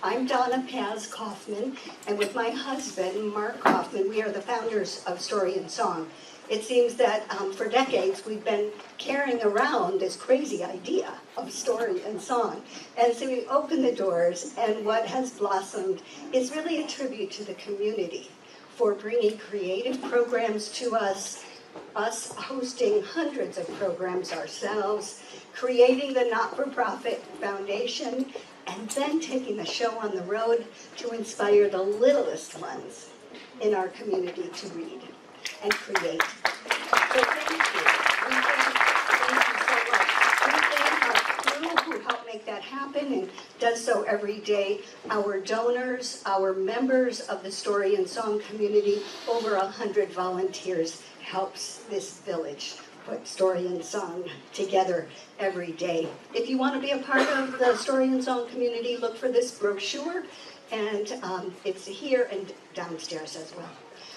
I'm Donna Paz Kaufman, and with my husband, Mark Kaufman, we are the founders of Story and Song. It seems that for decades we've been carrying around this crazy idea of story and song. And so we opened the doors, and what has blossomed is really a tribute to the community for bringing creative programs to us hosting hundreds of programs ourselves, creating the not-for-profit foundation, and then taking the show on the road to inspire the littlest ones in our community to read and create. So thank you. Thank you so much. We thank our crew who help make that happen and does so every day. Our donors, our members of the Story and Song community, over 100 volunteers helps this village put Story and Song together every day. If you want to be a part of the Story and Song community, look for this brochure, and it's here and downstairs as well.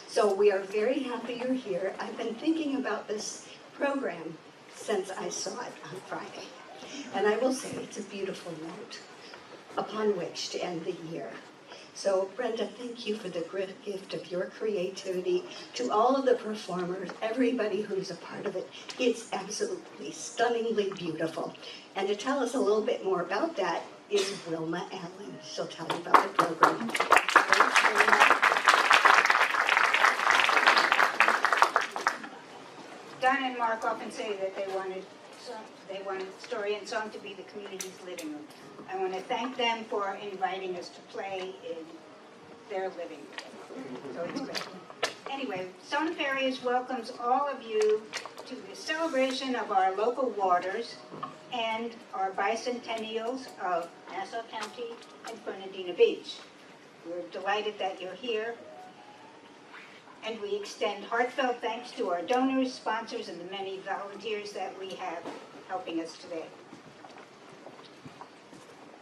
So we are very happy you're here. I've been thinking about this program since I saw it on Friday. And I will say it's a beautiful note upon which to end the year. So Brenda, thank you for the great gift of your creativity. To all of the performers, everybody who's a part of it, it's absolutely stunningly beautiful. And to tell us a little bit more about that is Wilma Allen. She'll tell you about the program. Thanks, Wilma. Donna and Mark often say that they wanted Story and Song to be the community's living room. I want to thank them for inviting us to play in their living room. So it's great. Anyway, Sona Farias welcomes all of you to the celebration of our local waters and our bicentennials of Nassau County and Fernandina Beach. We're delighted that you're here. And we extend heartfelt thanks to our donors, sponsors, and the many volunteers that we have helping us today.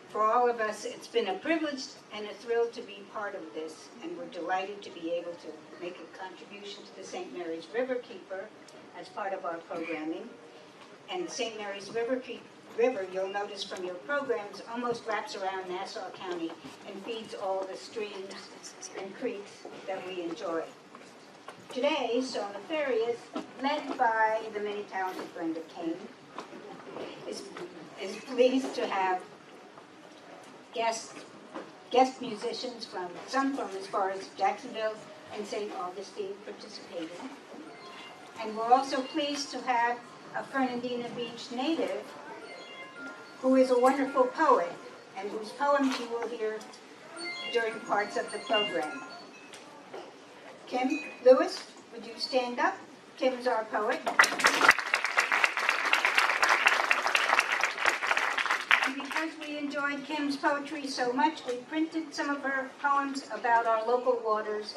For all of us, it's been a privilege and a thrill to be part of this, and we're delighted to be able to make a contribution to the St. Mary's River Keeper as part of our programming. And the St. Mary's River, you'll notice from your programs, almost wraps around Nassau County and feeds all the streams and creeks that we enjoy. Today, Sona Farias, led by the many talented Brenda Kane, is pleased to have guest musicians some from as far as Jacksonville and St. Augustine participating. And we're also pleased to have a Fernandina Beach native who is a wonderful poet and whose poems you will hear during parts of the program. Kim Lewis, would you stand up? Kim's our poet. And because we enjoyed Kim's poetry so much, we printed some of her poems about our local waters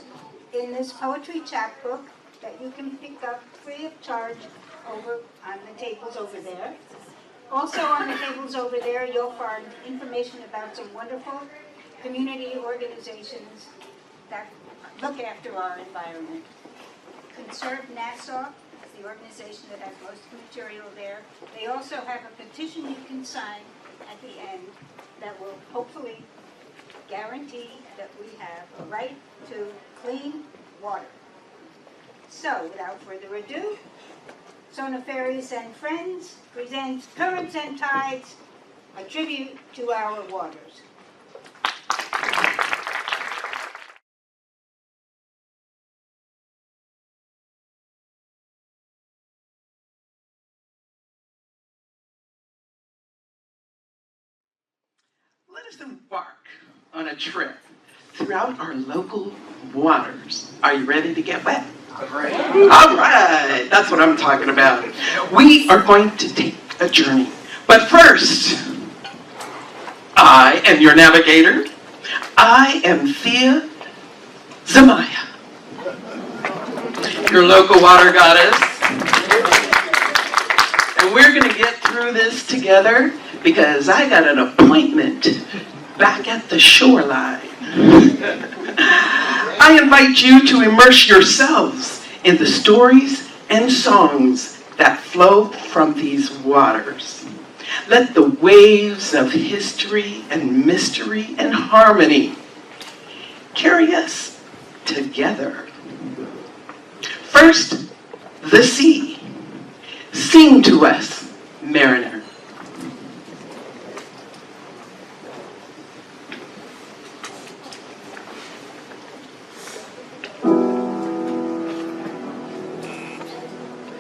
in this poetry chapbook that you can pick up free of charge over on the tables over there. Also on the tables over there, you'll find information about some wonderful community organizations that look after our environment. Conserve Nassau is the organization that has most of the material there. They also have a petition you can sign at the end that will hopefully guarantee that we have a right to clean water. So, without further ado, Sona Farias and Friends presents Currents and Tides, a tribute to our waters. Let us embark on a trip throughout our local waters. Are you ready to get wet? All right, that's what I'm talking about. We are going to take a journey. But first, I am your navigator. I am Thea Zamaya, your local water goddess. And we're going to get through this together because I got an appointment back at the shoreline. I invite you to immerse yourselves in the stories and songs that flow from these waters. Let the waves of history and mystery and harmony carry us together. First, the sea. Sing to us, mariner.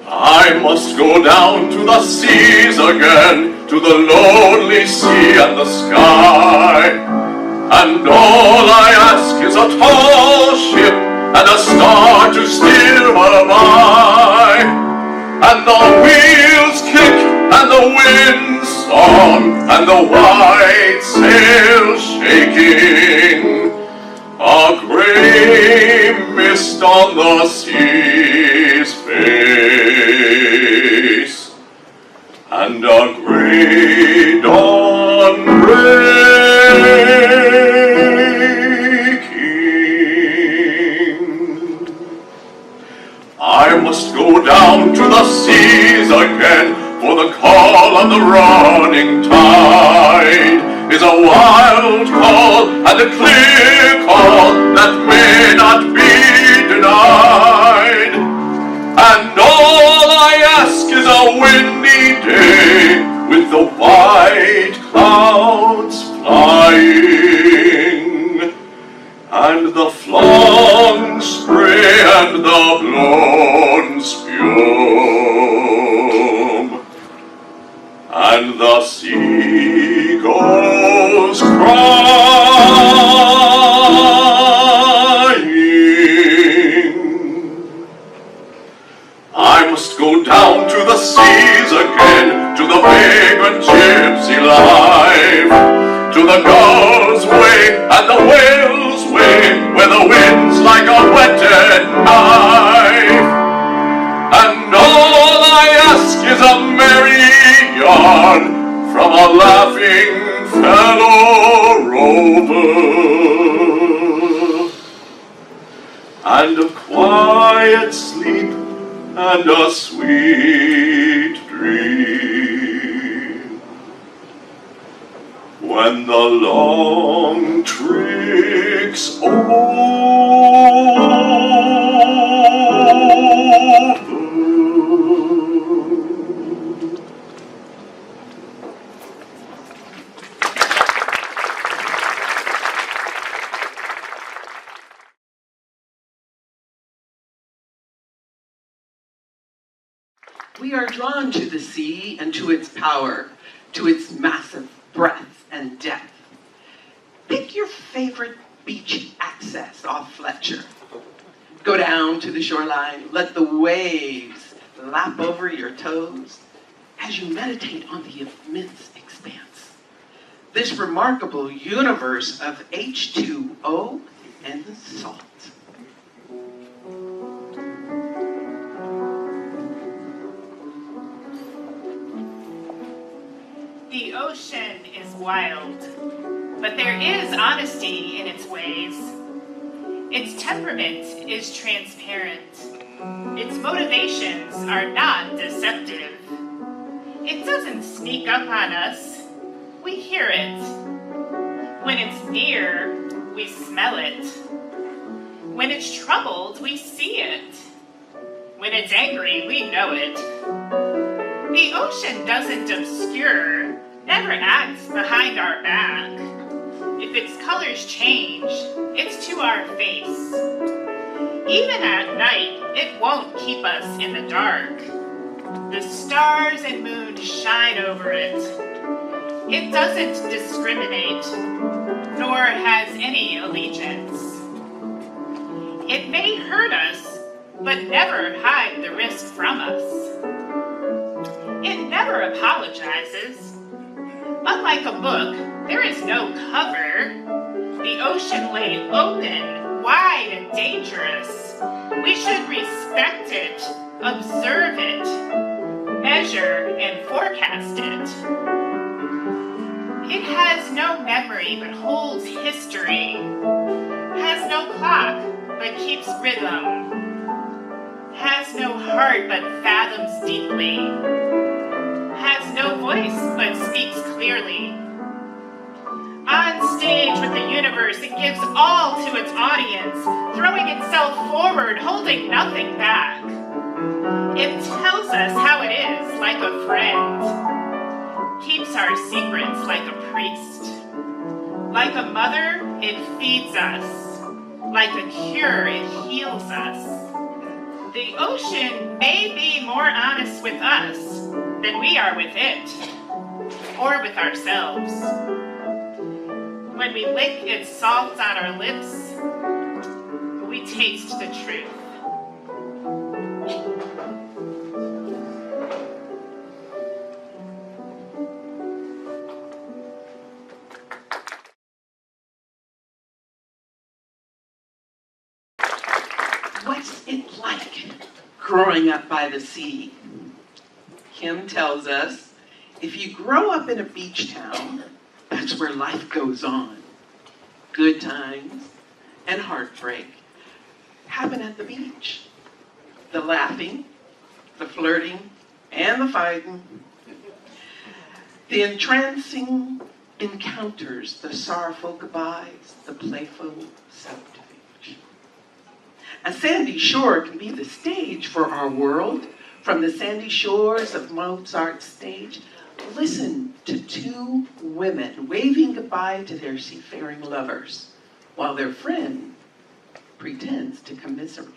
I must go down to the seas again, to the lonely sea and the sky. And all I ask is a tall ship and a star to steer her by. And the wheels kick and the wind song and the white sails shaking. A gray mist on the sea's face, and a gray dawn breaking. I must go down to the seas again, for the call of the running tide is a wild call and a clear call that may not be denied. And all I ask is a windy day with the white clouds flying, and the flung spray and the blown spume, and the seagulls crying. I must go down to the seas again, to the vagrant gypsy life, to the gull's way and the whale's way, where the wind's like a whetted knife. And all I ask is a merry yarn from a laughing fellow rover, and a quiet sleep and a sweet dream when the long trick's over. We are drawn to the sea and to its power, to its massive breadth and depth. Pick your favorite beach access off Fletcher. Go down to the shoreline, let the waves lap over your toes as you meditate on the immense expanse. This remarkable universe of H2O and salt. The ocean is wild, but there is honesty in its ways. Its temperament is transparent. Its motivations are not deceptive. It doesn't sneak up on us. We hear it. When it's near, we smell it. When it's troubled, we see it. When it's angry, we know it. The ocean doesn't obscure, never acts behind our back. If its colors change, it's to our face. Even at night, it won't keep us in the dark. The stars and moon shine over it. It doesn't discriminate, nor has any allegiance. It may hurt us, but never hide the risk from us. It never apologizes. Unlike a book, there is no cover. The ocean lay open, wide, and dangerous. We should respect it, observe it, measure and forecast it. It has no memory but holds history, has no clock but keeps rhythm, has no heart but fathoms deeply, has no no voice but speaks clearly. On stage with the universe, it gives all to its audience, throwing itself forward, holding nothing back. It tells us how it is, like a friend. Keeps our secrets like a priest. Like a mother, it feeds us. Like a cure, it heals us. The ocean may be more honest with us than we are with it, or with ourselves. When we lick its salt on our lips, we taste the truth. What's it like growing up by the sea? Kim tells us if you grow up in a beach town, that's where life goes on. Good times and heartbreak happen at the beach. The laughing, the flirting, and the fighting. The entrancing encounters, the sorrowful goodbyes, the playful subterfuge. A sandy shore can be the stage for our world. From the sandy shores of Mozart's stage, listen to two women waving goodbye to their seafaring lovers, while their friend pretends to commiserate.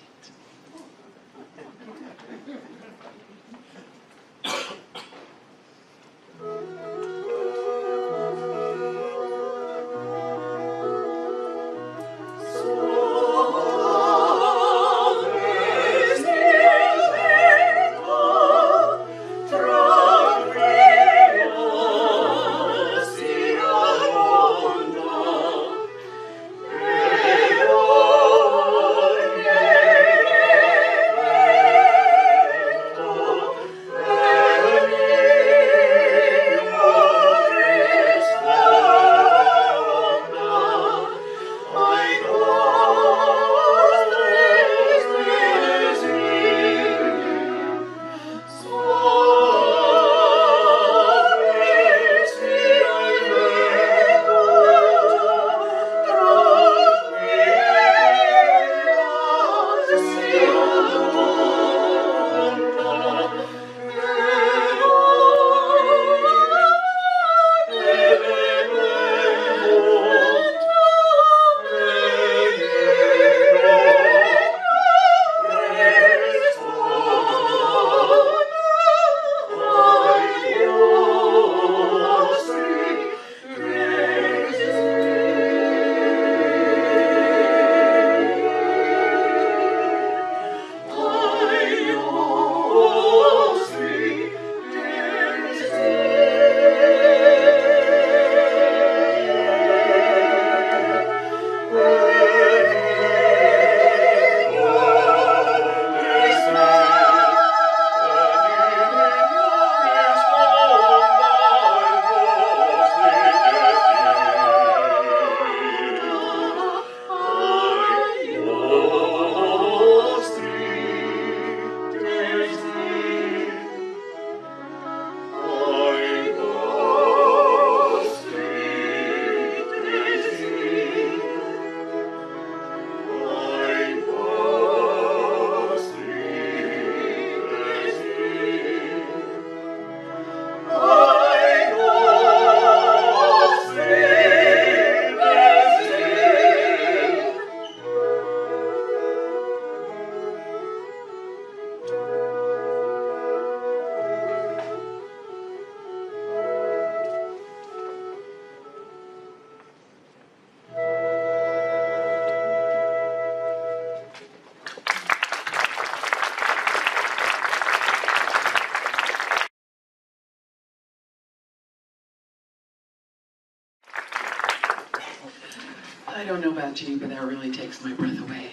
I don't know about you, but that really takes my breath away.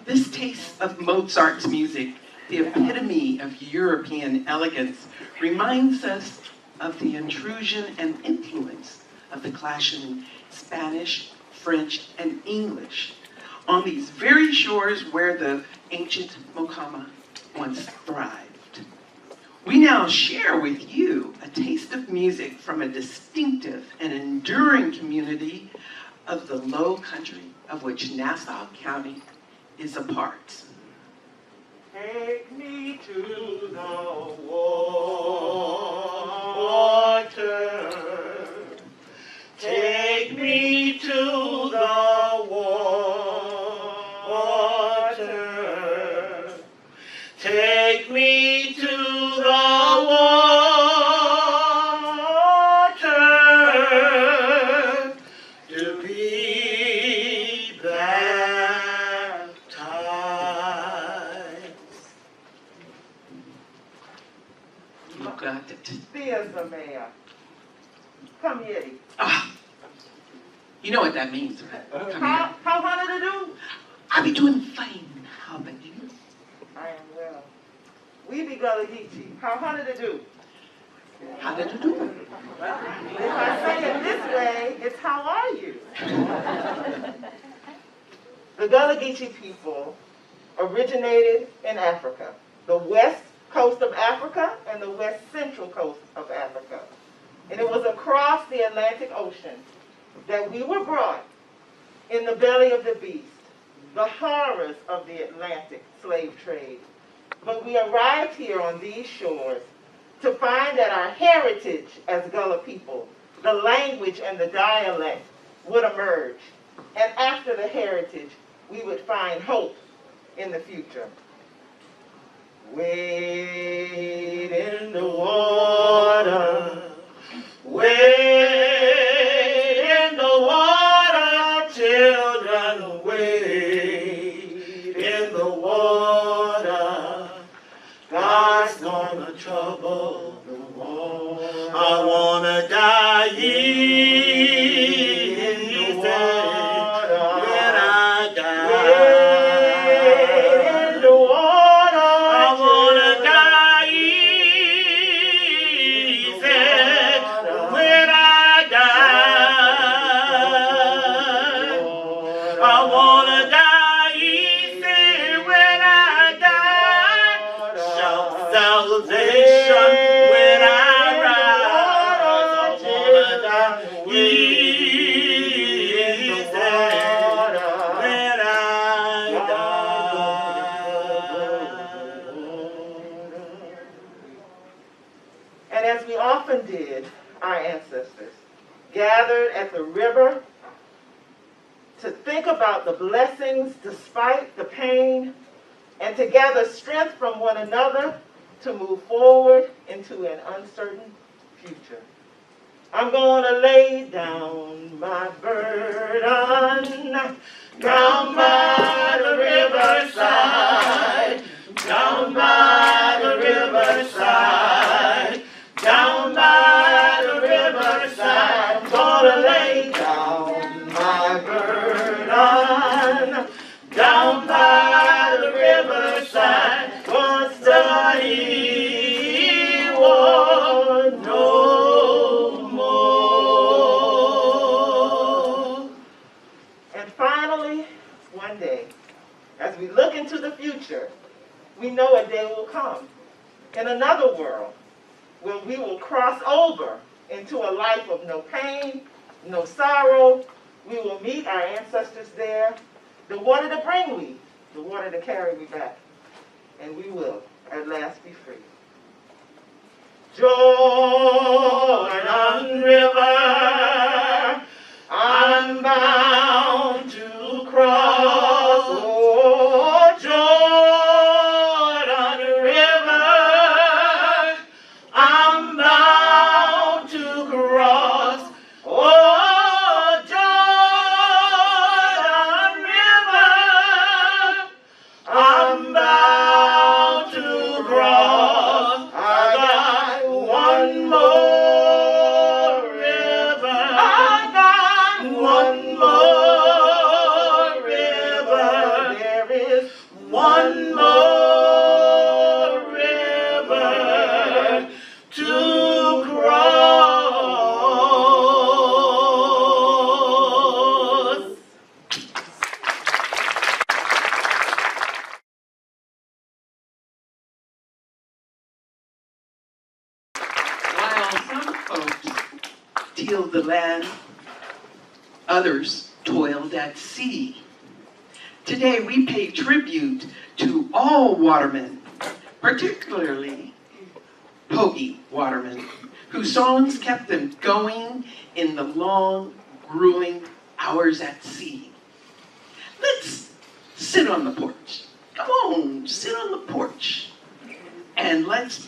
This taste of Mozart's music, the epitome of European elegance, reminds us of the intrusion and influence of the clashing Spanish, French, and English on these very shores where the ancient Mokama once thrived. We now share with you a taste of music from a distinctive and enduring community of the low country of which Nassau County is a part. Take me to the water. Take me to the water. Take me to the water to be baptized. You got it. There's the mayor. Come, Yeti. Ah, you know what that means, right? Come here. How hard to do? I'll be doing fine. How about you? I am well. We be Gullah Geechee. How hard to do? How did you do? If I say it this way, it's how are you? The Gullah Geechee people originated in Africa, the west coast of Africa and the west central coast of Africa. And it was across the Atlantic Ocean that we were brought in the belly of the beast, the horrors of the Atlantic slave trade. But we arrived here on these shores to find that our heritage as Gullah people, the language and the dialect, would emerge. And after the heritage, we would find hope in the future. Wade in the water, wade in the water, children, wade in the water. God's gonna trouble the water. I wanna die in the water when I die. Wade in the water. I wanna die easy when I die. I wanna die easy when I die. Shout salvation when I rise. I wanna die easy when I die. And as we often did, our ancestors gathered at the river to think about the blessings despite the pain and to gather strength from one another to move forward into an uncertain future. I'm gonna lay down my burden down by the riverside, down by the riverside, down by the riverside. I'm gonna lay down my burden down by the riverside. What's the he want no more? And finally, one day, as we look into the future, we know a day will come in another world where we will cross over into a life of no pain, no sorrow. We will meet our ancestors there, the water to bring we, the water to carry we back. And we will at last be free. Jordan River, I'm bound to cross. Oh, Jordan River, I'm bound to cross. Oh, Jordan River, I'm bound to cross. I got one more tilled the land, others toiled at sea. Today we pay tribute to all watermen, particularly Pogey watermen, whose songs kept them going in the long, grueling hours at sea. Let's sit on the porch. Come on, sit on the porch. And let's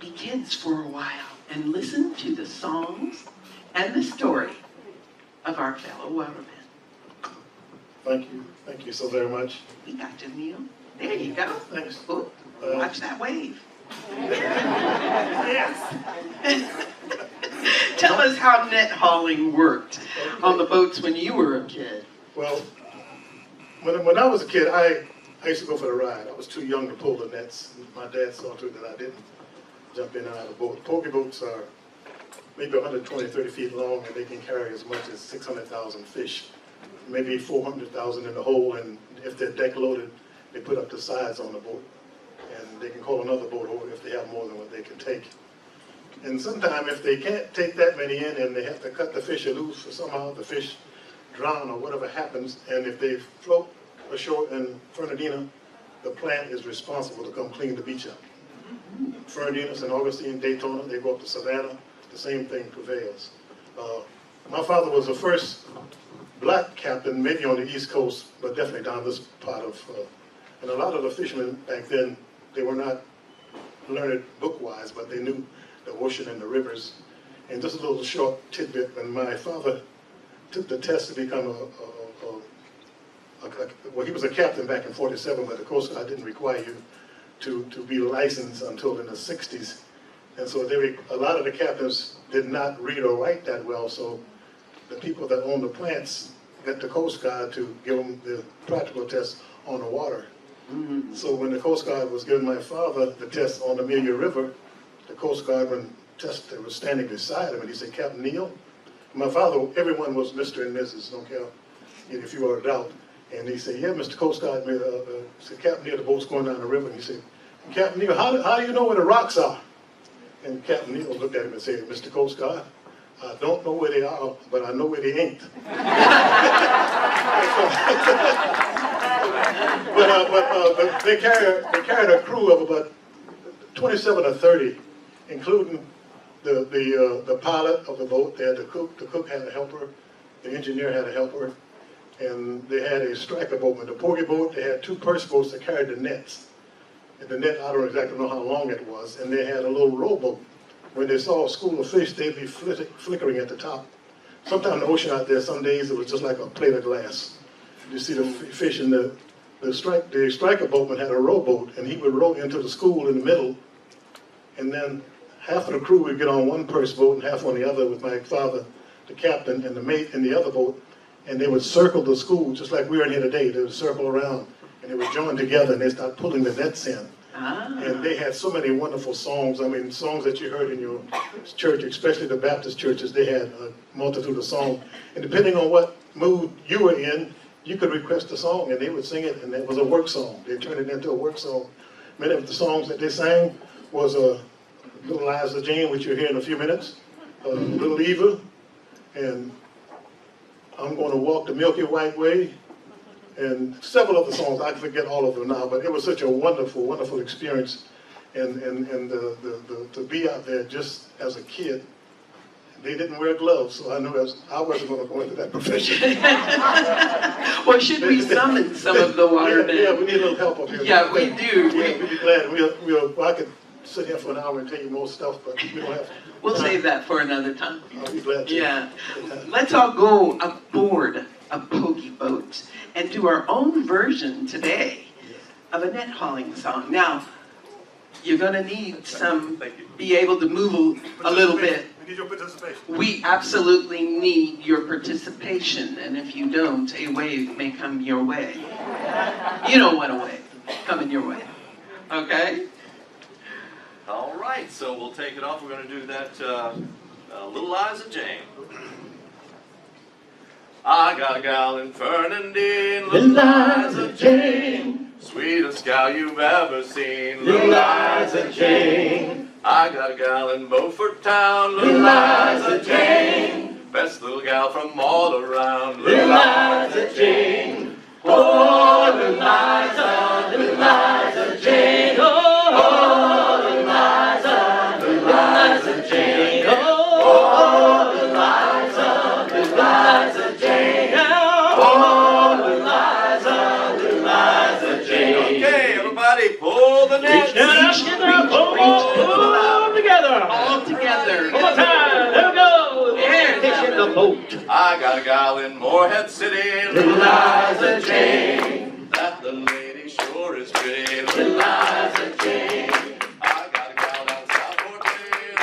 be kids for a while and listen to the songs and the story of our fellow watermen. Thank you so very much. We got you, Neil. There you go. Thanks. Ooh, watch that wave. Yes. Tell us how net hauling worked on the boats when you were a kid. Well, when I was a kid, I used to go for the ride. I was too young to pull the nets. My dad saw to it that I didn't jump in and out of the boat. Poke boats are maybe 120, 30 feet long, and they can carry as much as 600,000 fish, maybe 400,000 in the hole, and if they're deck loaded, they put up the sides on the boat, and they can call another boat over if they have more than what they can take. And sometimes if they can't take that many in and they have to cut the fish loose, or somehow the fish drown or whatever happens, and if they float ashore in Fernandina, the plant is responsible to come clean the beach up. Fernandina, St. Augustine, Daytona, they go up to Savannah, the same thing prevails. My father was the first black captain, maybe on the East Coast, but definitely down this part of, and a lot of the fishermen back then, they were not learned book-wise, but they knew the ocean and the rivers. And just a little short tidbit, when my father took the test to become well, he was a captain back in '47, but the Coast Guard didn't require you to be licensed until in the '60s. And so a lot of the captains did not read or write that well, so the people that owned the plants got the Coast Guard to give them the practical test on the water. Mm-hmm. So when the Coast Guard was giving my father the test on the Amelia River, the Coast Guardman tester was standing beside him, and he said, "Captain Neal." My father, everyone was Mr. and Mrs., don't care if you are a doubt. And he said, "Yeah, Mr. Coast Guardman," said, "Captain Neal, the boat's going down the river." And he said, "Captain Neal, how do you know where the rocks are?" And Captain Neal looked at him and said, "Mr. Coast Guard, I don't know where they are, but I know where they ain't." But they carried a crew of about 27 or 30, including the pilot of the boat. They had the cook had a helper, the engineer had a helper, and they had a striker boatman. The porgy boat, they had two purse boats that carried the nets. And the net, I don't exactly know how long it was, and they had a little rowboat. When they saw a school of fish, they'd be flickering at the top. Sometimes in the ocean out there, some days it was just like a plate of glass. You see the fish, and the striker boatman had a rowboat, and he would row into the school in the middle, and then half of the crew would get on one purse boat and half on the other with my father, the captain, and the mate in the other boat, and they would circle the school just like we are in here today. They would circle around, and they would join together, and they start pulling the nets in. And they had so many wonderful songs. I mean, songs that you heard in your church, especially the Baptist churches, they had a multitude of songs. And depending on what mood you were in, you could request a song, and they would sing it, and it was a work song. They turned it into a work song. Many of the songs that they sang was Little Liza Jane, which you'll hear in a few minutes, Little Eva, and I'm Going to Walk the Milky White Way, and several other songs. I forget all of them now, but it was such a wonderful, wonderful experience. And to be out there just as a kid. They didn't wear gloves, so I knew I wasn't going to go into that profession. Well, should we summon some of the watermen? Yeah, we need a little help up here. Yeah, we do. Yeah, we'd be glad. I could sit here for an hour and tell you more stuff, but we don't have to. We'll save that for another time. I'll be glad to. Yeah. Let's all go aboard a pokey boat and do our own version today of a net hauling song. Now, you're going to need be able to move a little bit. We need your participation. We absolutely need your participation, and if you don't, a wave may come your way. You don't want a wave coming your way, okay? All right, so we'll take it off. We're going to do that Little Liza Jane. I got a gal in Fernandina, Little Liza Jane, sweetest gal you've ever seen, Little Liza Jane. I got a gal in Beaufort town, little Liza Jane. Best little gal from all around, little Liza Jane. Oh, little Liza Jane. Oh, little Liza Jane. Oh, little Liza Jane. Oh, little Liza Jane. Okay, everybody, pull the nets. All together. All together. One more time. Here we go. And fishing the boat. I got a gal in Morehead City, little Liza Jane. That little lady sure is pretty, little Liza Jane. I got a gal down Southport Way,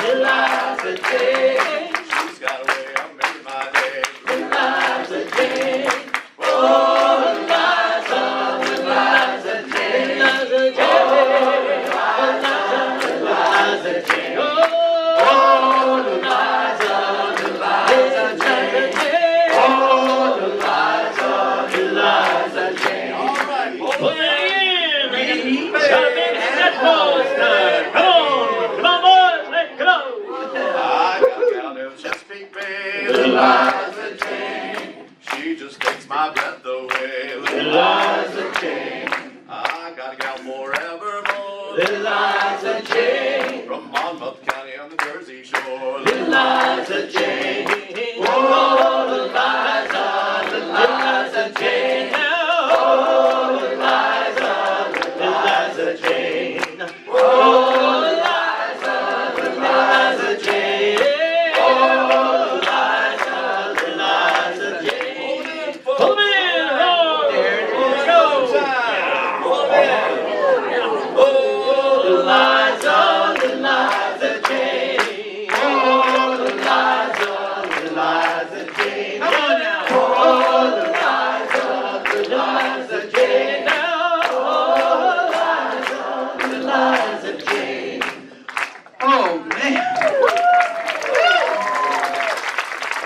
little Liza Jane. She's got a way of making my day, little Liza Jane. Oh, little Liza Jane. Liza Jane. Liza Jane. Oh, Liza Jane. Oh, Liza Jane. All right, Put it in. Gotta make that pose time. Come on, boys, let's go. I got a gal in Chesapeake Bay, little Liza Jane. She just takes my breath away, little Liza Jane. I got a gal forevermore, little Liza Jane. From Monmouth County on the Jersey Shore, little Liza Jane. Oh, little Liza Jane. Oh, little Liza Jane. Oh, Liza Jane. Oh, Liza Jane. Pull them in. Roll. There it is. Go. Pull it in. Oh, Liza Jane. Oh, Liza Jane. Come on now. Oh, Liza Jane. Liza Jane. Oh, man.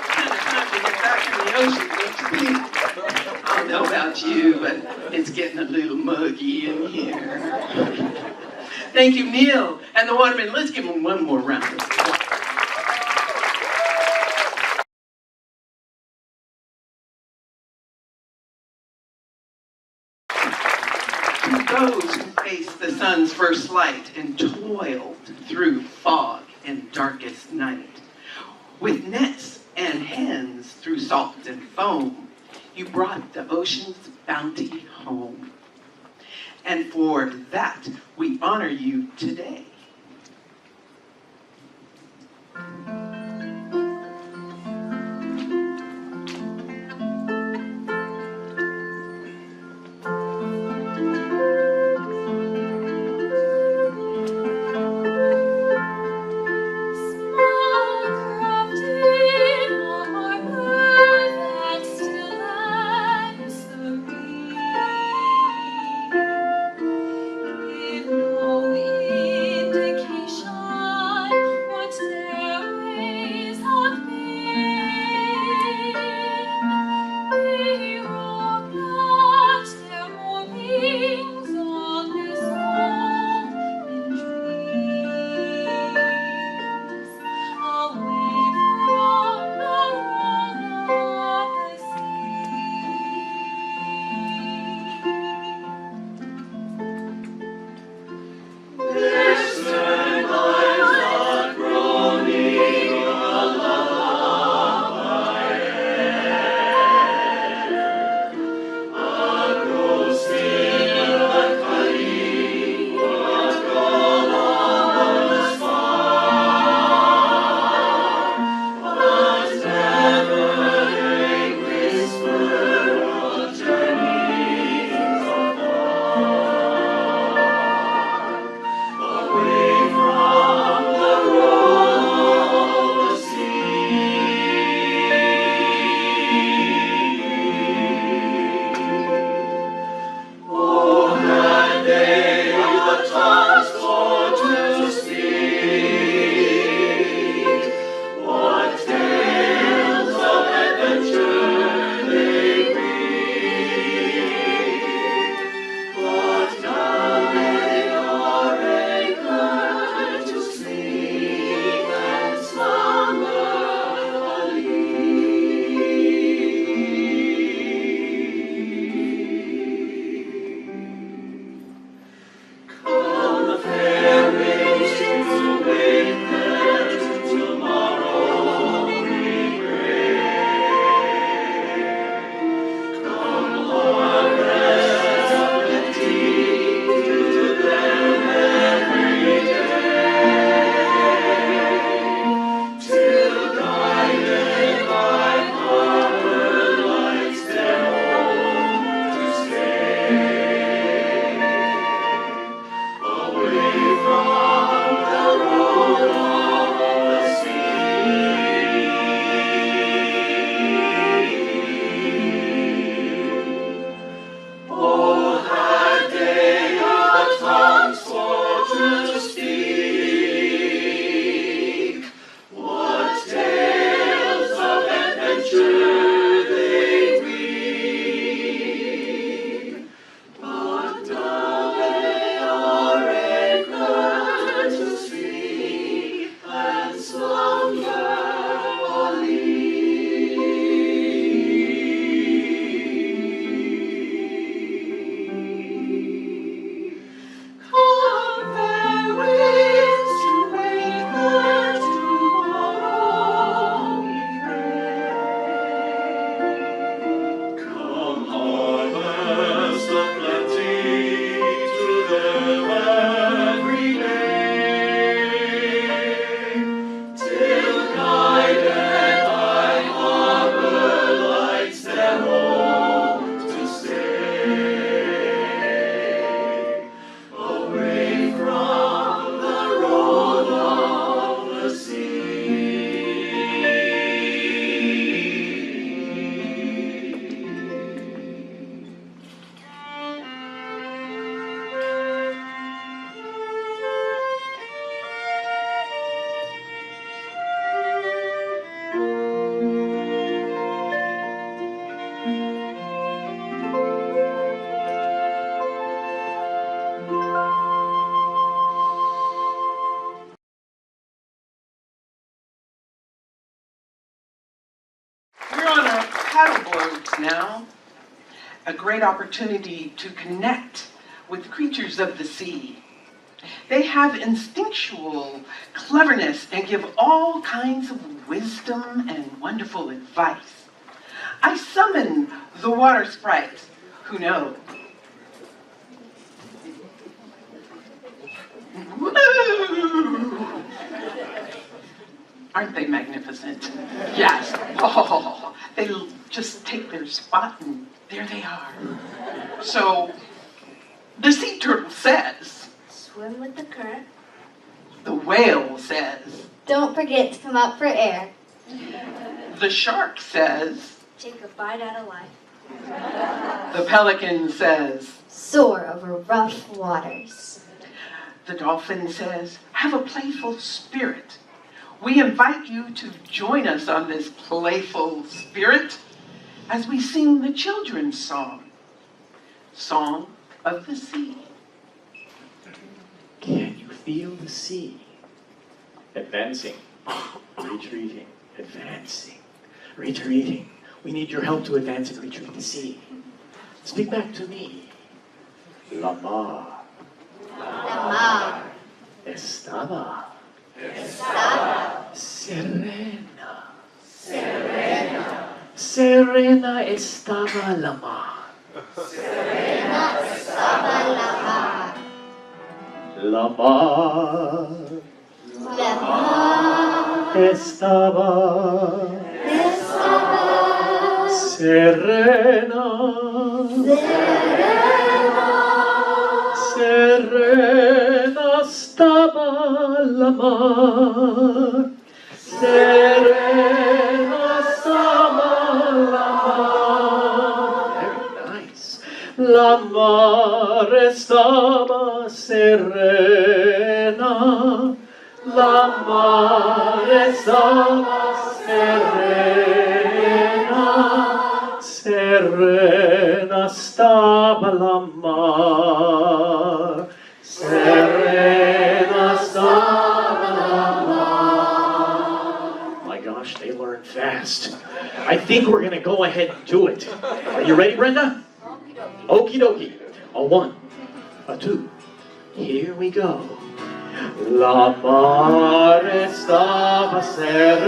Kind of time to get back in the ocean, don't you think? I don't know about you, but it's getting a little muggy in here. Thank you, Neil and the Watermen. Let's give them one more round of applause. To those who faced the sun's first light and toiled through fog and darkest night, with nets and hens through salt and foam, you brought the ocean's bounty home. And for that, we honor you today. In now, a great opportunity to connect with creatures of the sea. They have instinctual cleverness and give all kinds of wisdom and wonderful advice. I summon the water sprites who know. Woo! Aren't they magnificent? Yes. Oh, they just take their spot and there they are. So, the sea turtle says. Swim with the current. The whale says. Don't forget to come out for air. The shark says. Take a bite out of life. The pelican says. Soar over rough waters. The dolphin says, have a playful spirit. We invite you to join us on this playful spirit as we sing the children's song, Song of the Sea. Can you feel the sea? Advancing, retreating, advancing, retreating. We need your help to advance and retreat the sea. Speak back to me. La mar La mar estaba serena. Serena estaba la mar. estaba la mar. La mar La mar estaba estaba serena. Serena estaba la mar. Serena estaba la mar. Very nice. La mar estaba serena. La mar estaba serena. Serena estaba la mar. Serena estaba la mar. My gosh, they learn fast. I think we're going to go ahead and do it. Are you ready, Brenda? Okie dokie. A 1, a 2. Here we go. La mar estaba serena,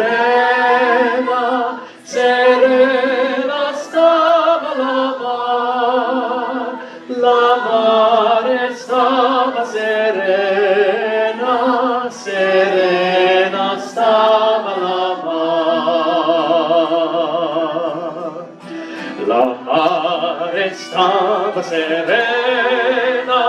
serena estaba la mar. La mar estaba serena, serena estaba la mar. La mar estaba serena,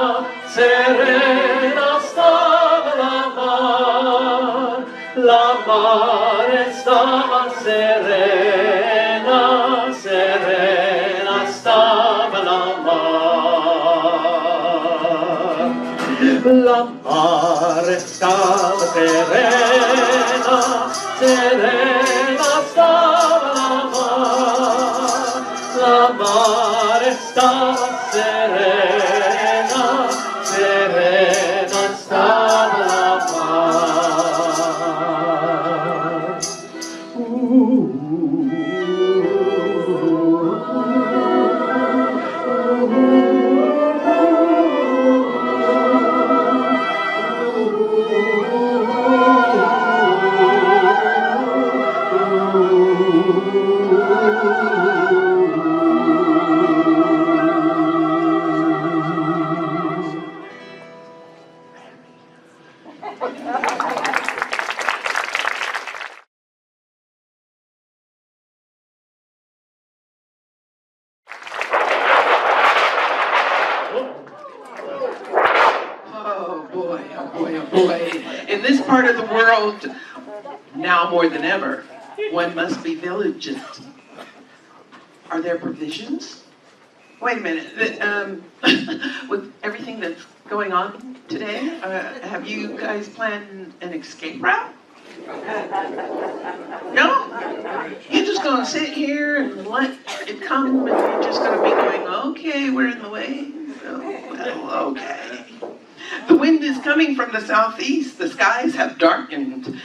serena estaba la mar. La mar estaba serena, serena estaba la mar. La mar estaba serena, serena estaba la mar. La mar estaba serena, serena estaba la mar. Oh boy, oh boy, oh boy. In this part of the world, now more than ever, one must be vigilant. Are there provisions? Wait a minute. With everything that's going on today, have you guys planned an escape route? No? You're just going to sit here and let it come and you're just going to be going, okay, we're in the way? Oh, well, okay. The wind is coming from the southeast. The skies have darkened.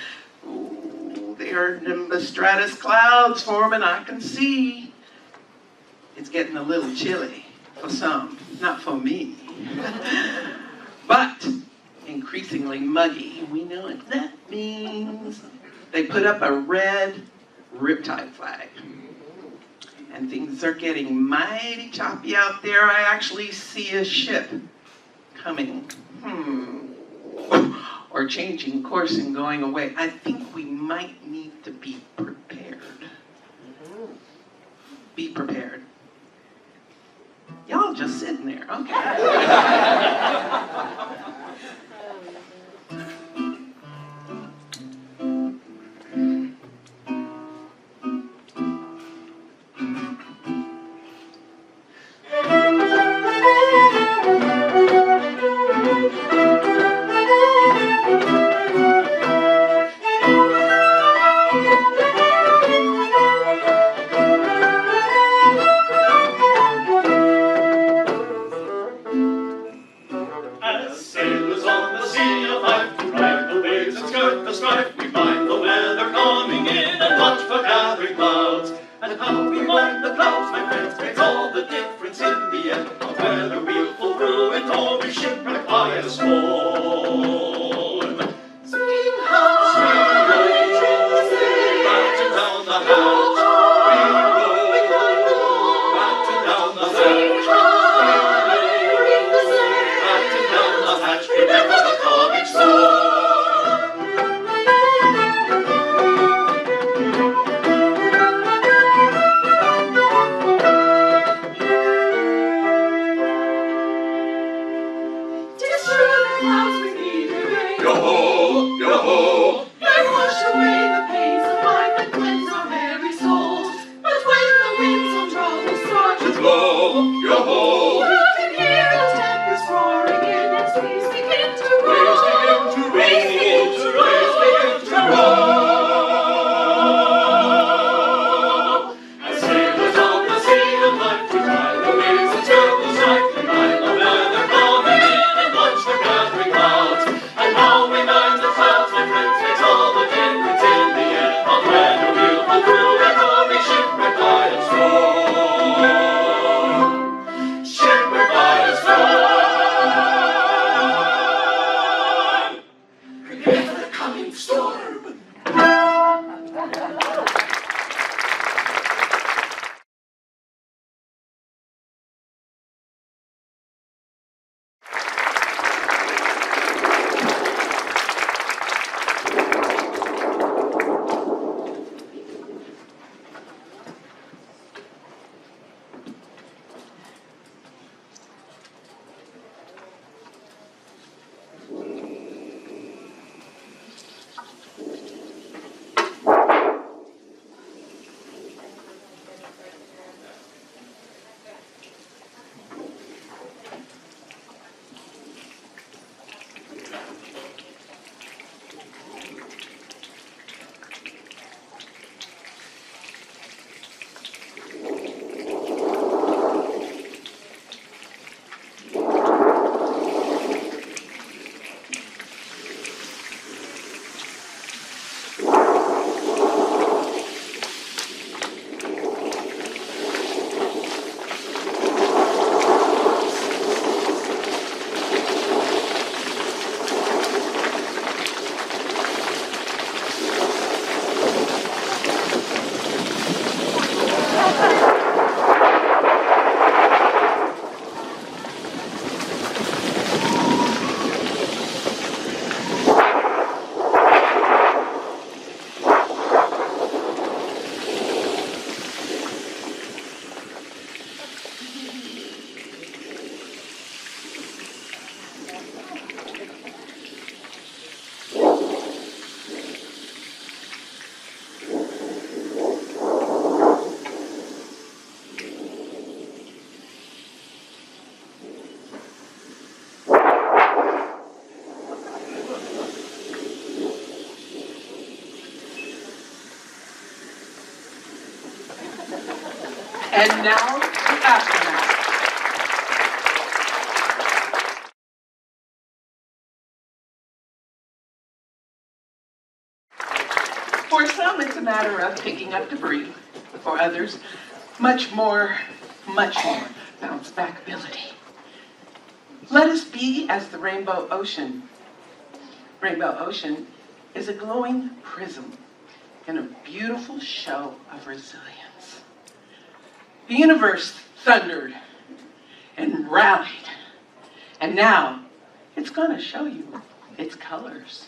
Ooh, there are nimbus stratus clouds forming, I can see. It's getting a little chilly for some, not for me. But increasingly muggy. We know what that means. They put up a red riptide flag. And things are getting mighty choppy out there. I actually see a ship coming. Or changing course and going away. I think we might need to be prepared. Be prepared. Y'all just sitting there, okay. As sailors on the sea of life, to ride the waves and skirt the strife, we mind the weather coming in and watch for gathering clouds. And how we mind the clouds, my friends, makes all the difference in the end. Whether we'll pull through it or be shipwrecked by a storm. Swing high, batten down the hatch, we roll, batten down the hatch. Remember the coming storm. Destroy the clouds with eager rain. Yo-ho, yo-ho. And wash away the pains of life and cleanse our very souls. But when the winds on trouble start To blow, yo-ho. you can hear the tempest roaring in and trees begin to Waves roll. begin to roll, waves begin to roll. As sailors on the sea of life, we ride the waves and skirt the strife, we mind the weather coming in and watch the gathering clouds. And how we mind the clouds, my friends, makes all the difference in the end. On whether we'll pull through it or be shipwrecked by a storm. Shipwrecked by a storm. Prepare for the coming storm. And now, the aftermath. For some, it's a matter of picking up debris. For others, much more much more bounce back ability. Let us be as the rainbow ocean. Rainbow ocean is a glowing prism in a beautiful show of resilience. The universe thundered and rallied, and now it's going to show you its colors.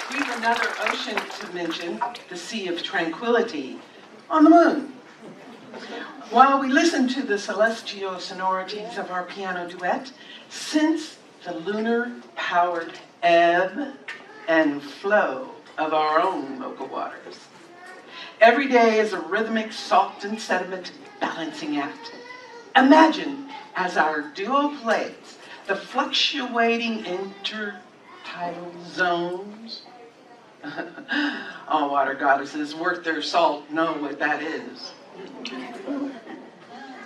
We have another ocean to mention, the Sea of Tranquility, on the moon. While we listen to the celestial sonorities of our piano duet, sense the lunar-powered ebb and flow of our own local waters. Every day is a rhythmic salt and sediment balancing act. Imagine, as our duo plays, the fluctuating intertidal zones. All water goddesses worth their salt know what that is.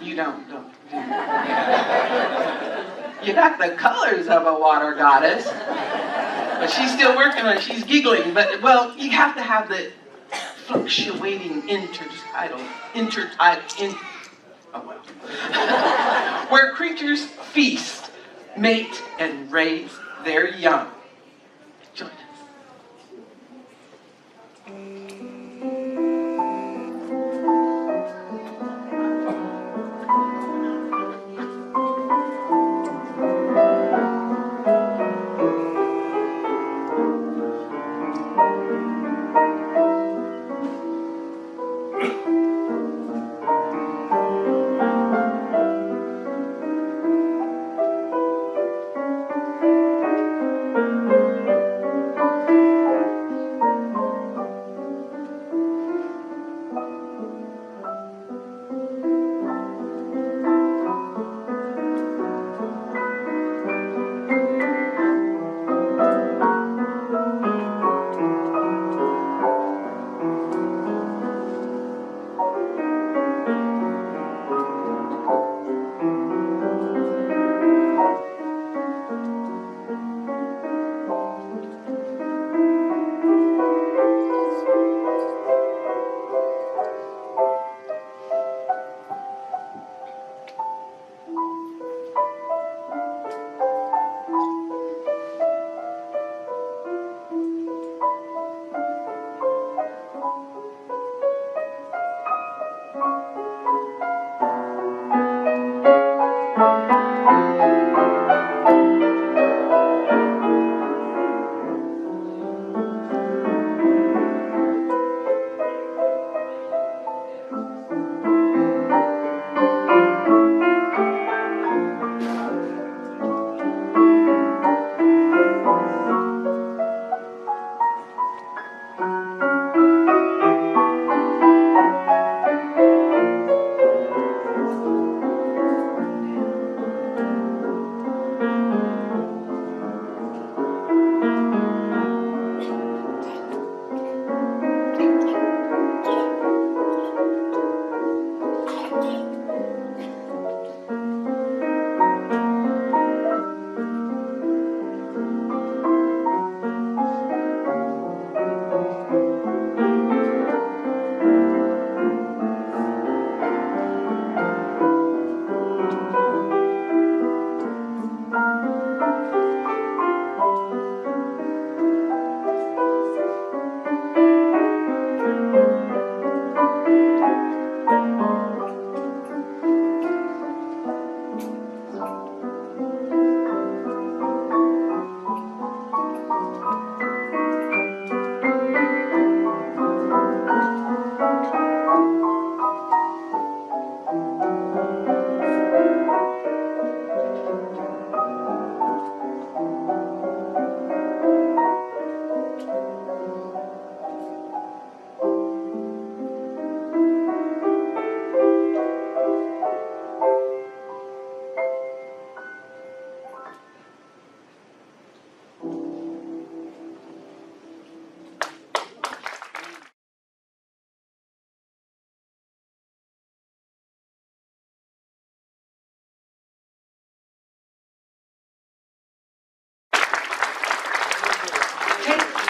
You don't. You got the colors of a water goddess, but she's still working on it. She's giggling, but well, you have to have the fluctuating where creatures feast, mate, and raise their young. Join us.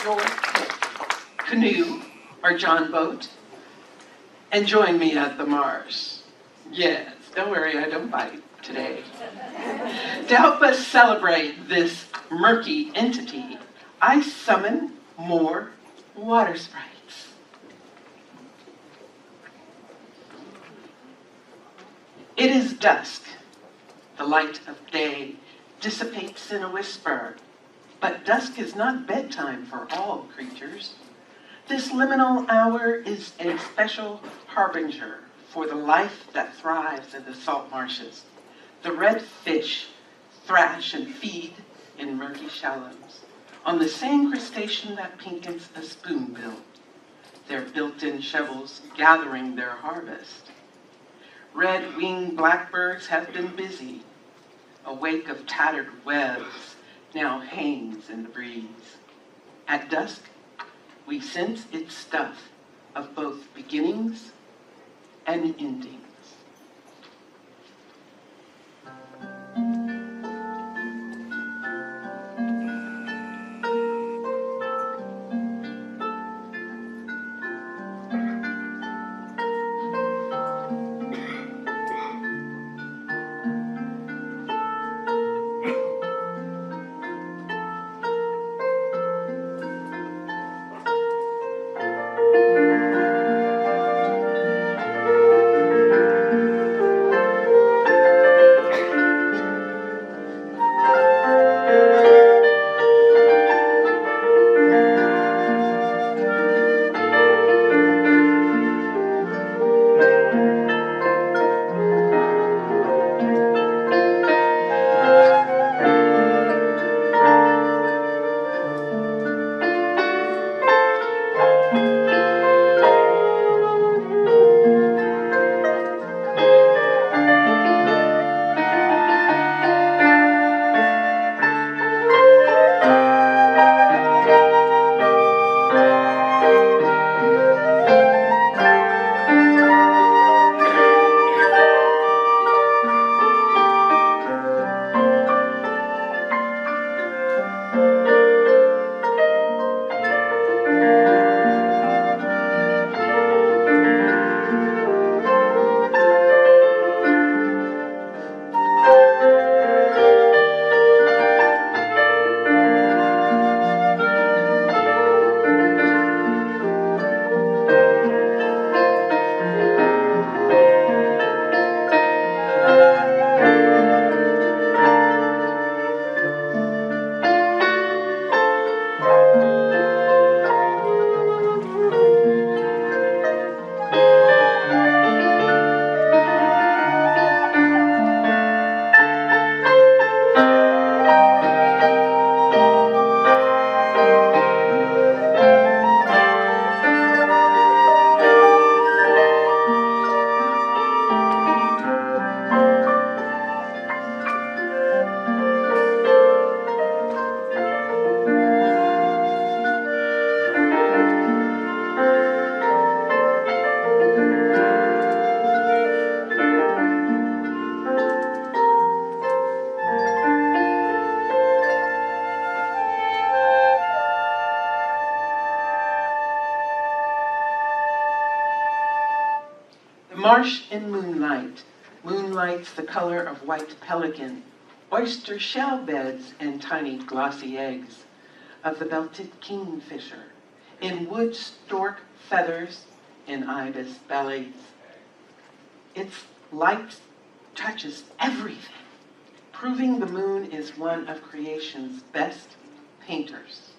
your canoe or John boat and join me at the marsh. Yes, don't worry, I don't bite today. To help us celebrate this murky entity, I summon more water sprites. It is dusk. The light of day dissipates in a whisper, but dusk is not bedtime for all creatures. This liminal hour is a special harbinger for the life that thrives in the salt marshes. The red fish thrash and feed in murky shallows on the same crustacean that pinkens a spoonbill, their built-in shovels gathering their harvest. Red-winged blackbirds have been busy. A wake of tattered webs now hangs in the breeze. At dusk, we sense its stuff of both beginnings and endings. Marsh in moonlight, moonlight's the color of white pelican, oyster shell beds and tiny glossy eggs of the belted kingfisher, in wood stork feathers, in ibis bellies. Its light touches everything, proving the moon is one of creation's best painters.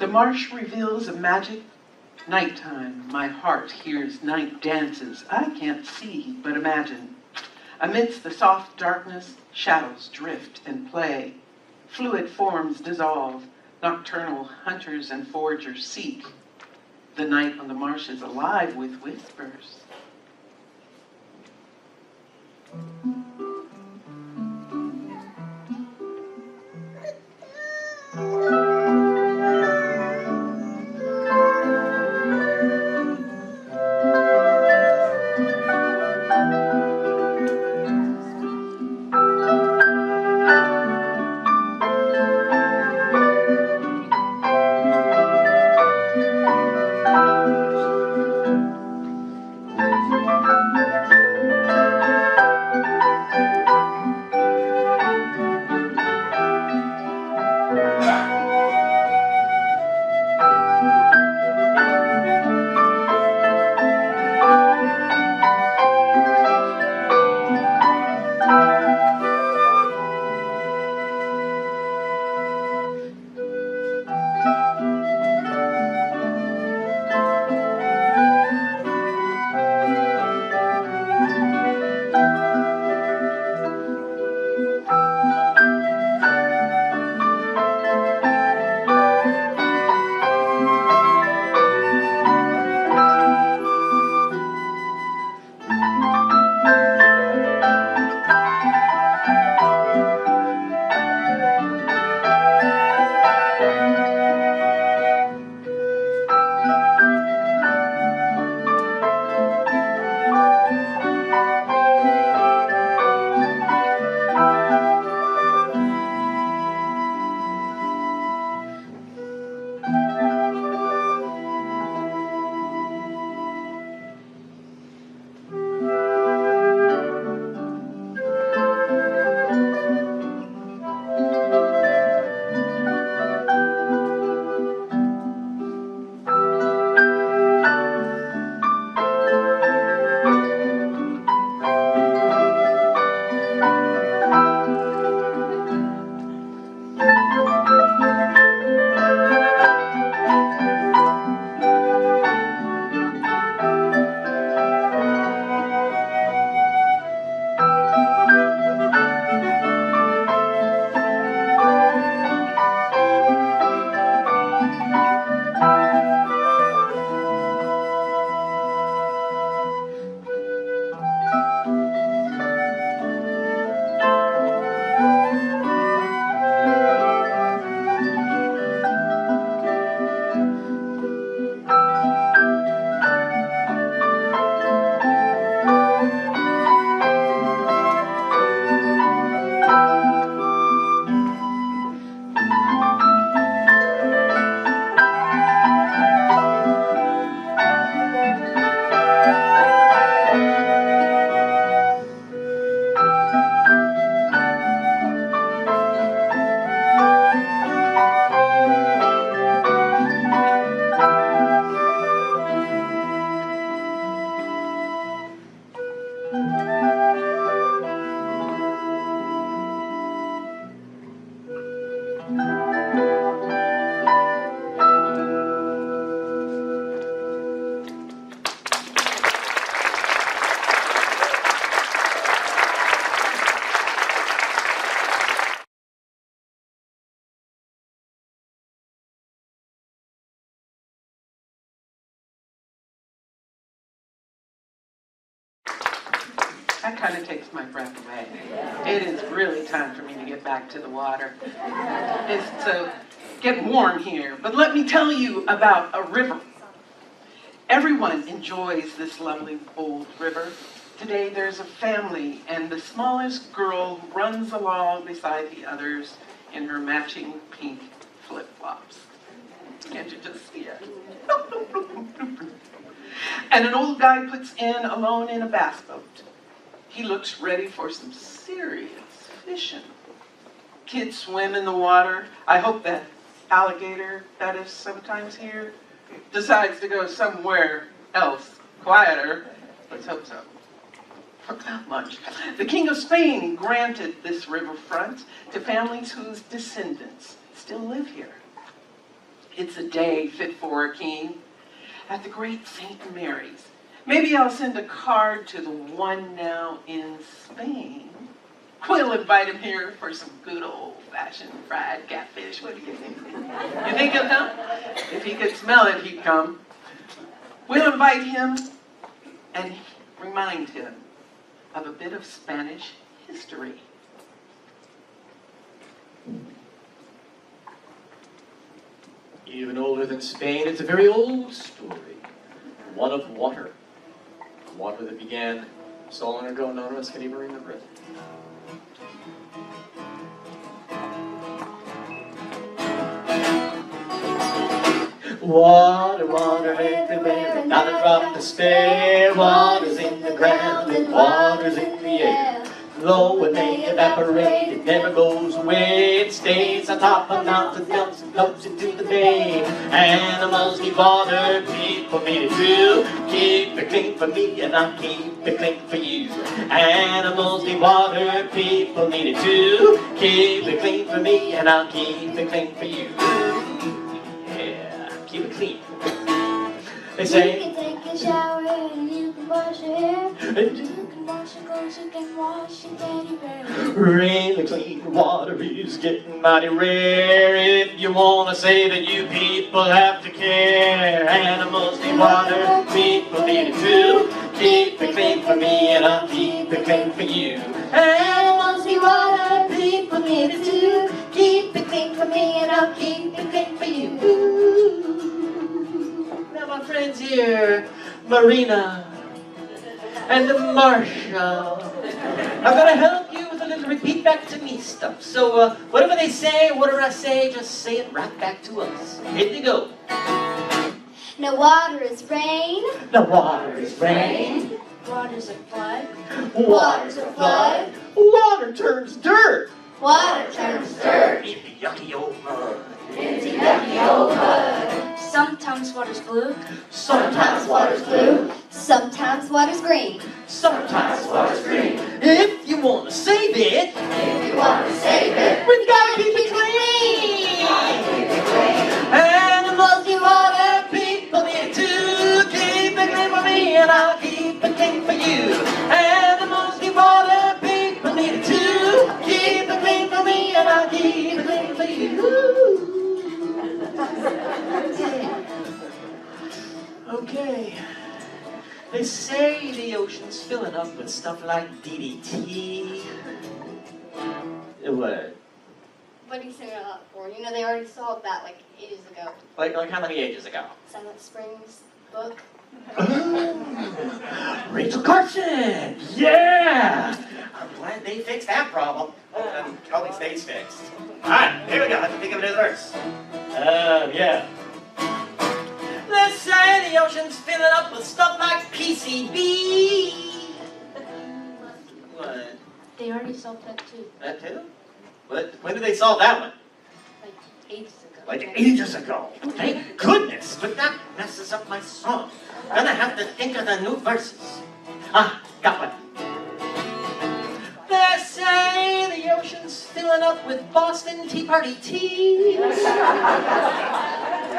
The marsh reveals a magic nighttime. My heart hears night dances. I can't see, but imagine. Amidst the soft darkness, shadows drift and play. Fluid forms dissolve. Nocturnal hunters and foragers seek. The night on the marsh is alive with whispers. That kind of takes my breath away. It is really time for me to get back to the water. It's getting warm here, but let me tell you about a river. Everyone enjoys this lovely old river. Today there's a family, and the smallest girl runs along beside the others in her matching pink flip-flops. Can't you just see it? And an old guy puts in alone in a bass boat. He looks ready for some serious fishing. Kids swim in the water. I hope that alligator that is sometimes here decides to go somewhere else, quieter. Let's hope so. Not much. The King of Spain granted this riverfront to families whose descendants still live here. It's a day fit for a king. At the great St. Mary's. Maybe I'll send a card to the one now in Spain. We'll invite him here for some good old-fashioned fried catfish. What do you think? You think he'll come? If he could smell it, he'd come. We'll invite him and remind him of a bit of Spanish history. Even older than Spain, it's a very old story. One of water. Water that began so long ago, none of us can even remember it. Water, water everywhere, and not a drop to spare. Water's in the ground, and water's in the air. Though it may evaporate, it never goes away. It stays on top of mountains, dumps and floats into the bay. Animals need water, people need it too. Keep it clean for me, and I'll keep it clean for you. Animals need water, people need it too. Keep it clean for me, and I'll keep it clean for you. Yeah, keep it clean. They say you can take a shower and you can wash your hair. You can wash your clothes, you can wash your teddy bear. really clean water is getting mighty rare. If you wanna say that you people have to care, animals need water, people need it too. Keep it clean for me and I'll keep it clean for you. Animals need water, people need it too. Keep it clean for me and I'll keep it clean for you. Now my friends here, Marina and Marsha, I'm gonna help you with a little repeat back to me stuff. So whatever they say, whatever I say, just say it right back to us. Here you go. Now water is rain. Now water is rain. Water's a flood. Water's a flood. Water turns dirt. Water turns dirt Into yucky old mud. into yucky old mud. Sometimes water's blue. Sometimes water's blue. Sometimes water's green. Sometimes water's green. If you want to save it, If you want to save it, we gotta keep it clean. Animals need water, people need it too. Keep it clean for me and I'll keep it clean for you. Animals need water, people need it too. Keep it clean for me and I'll keep it clean for you. Okay. They say the ocean's filling up with stuff like DDT. What? what are you saying that for? You know, they already solved that like ages ago. Like how many ages ago? Silent Springs book. Rachel Carson! Yeah! I'm glad they fixed that problem. And all these stays fixed. Alright, here we go. Let's think of another verse. Yeah. Let's say the ocean's filling up with stuff like PCB. What? They already solved that too, That too? What? When did they solve that one? like ages ago. Like ages ago. Thank goodness, but that messes up my song. Gonna have to think of the new verses. Ah, got one. They say the ocean's filling up with Boston Tea Party tea. No?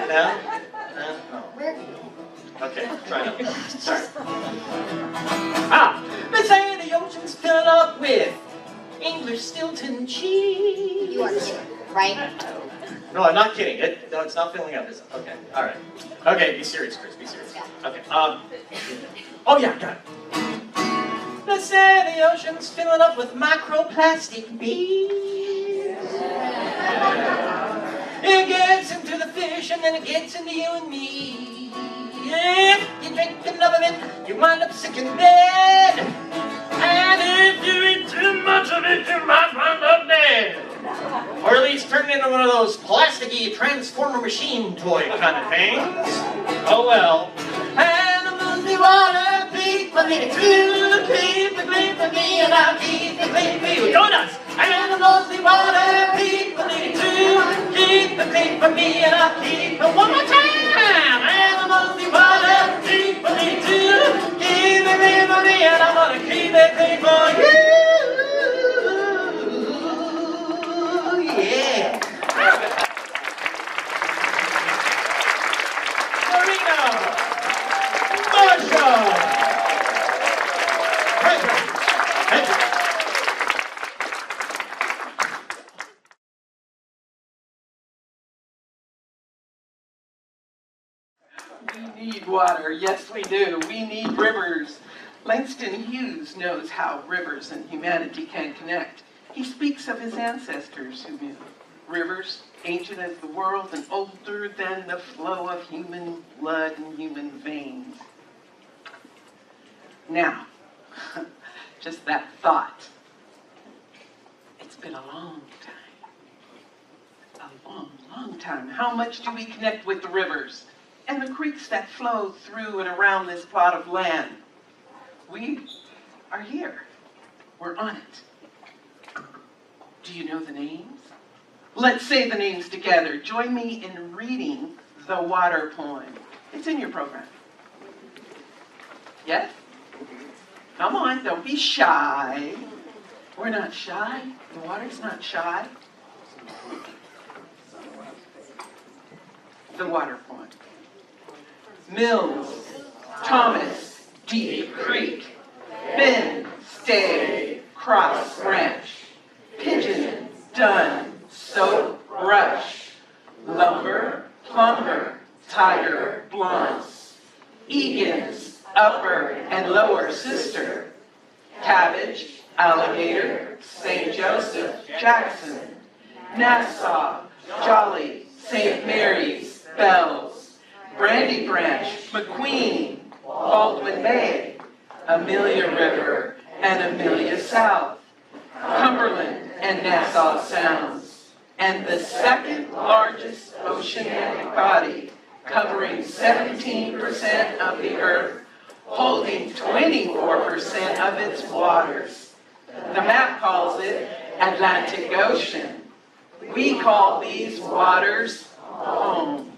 No? Oh. Okay, try it. Sorry. Ah, they say the ocean's filling up with English Stilton cheese. You are kidding, right? No, I'm not kidding. No, it's not filling up, is it? Okay, all right. Okay, be serious, Chris. Be serious. Okay. Oh yeah, got it. They say the ocean's filling up with microplastic beads. It gets into the fish and then it gets into you and me. If you drink enough of it, you wind up sick in bed. And if you eat too much of it, you might wind up dead. Or at least turn into one of those plasticky transformer machine toy kind of things. Oh well. Animals need water, keep for me too. Keep it clean for me and I'll keep it clean for you. Join us! Animals need water, keep for me too. Keep it clean for me and I'll keep it one more time. Animals need water, keep for me too. Keep it clean for me and I'm gonna keep it clean for you. Yeah. Marina. Marsha. We need water, yes we do. We need rivers. Langston Hughes knows how rivers and humanity can connect. He speaks of his ancestors who knew rivers, ancient as the world and older than the flow of human blood and human veins. Now, just that thought. It's been a long time. A long, long time. How much do we connect with the rivers and the creeks that flow through and around this plot of land? We are here. We're on it. Do you know the names? Let's say the names together. Join me in reading the water poem. It's in your program. Yes? Come on, don't be shy. We're not shy. The water's not shy. The water poem. Mills, Thomas, Deep Creek, Bend, Stay, Cross Branch, Pigeon, Dunn, Soap, Rush, Lumber, Plumber, Tiger, Blunts, Egan's, Upper and Lower Sister, Cabbage, Alligator, St. Joseph, Jackson, Nassau, Jolly, St. Mary's, Bells, Brandy Branch, McQueen, Baldwin Bay, Amelia River, and Amelia South, Cumberland and Nassau Sounds, and the second largest oceanic body, covering 17% of the earth, holding 24% of its waters. The map calls it Atlantic Ocean. We call these waters home.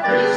Praise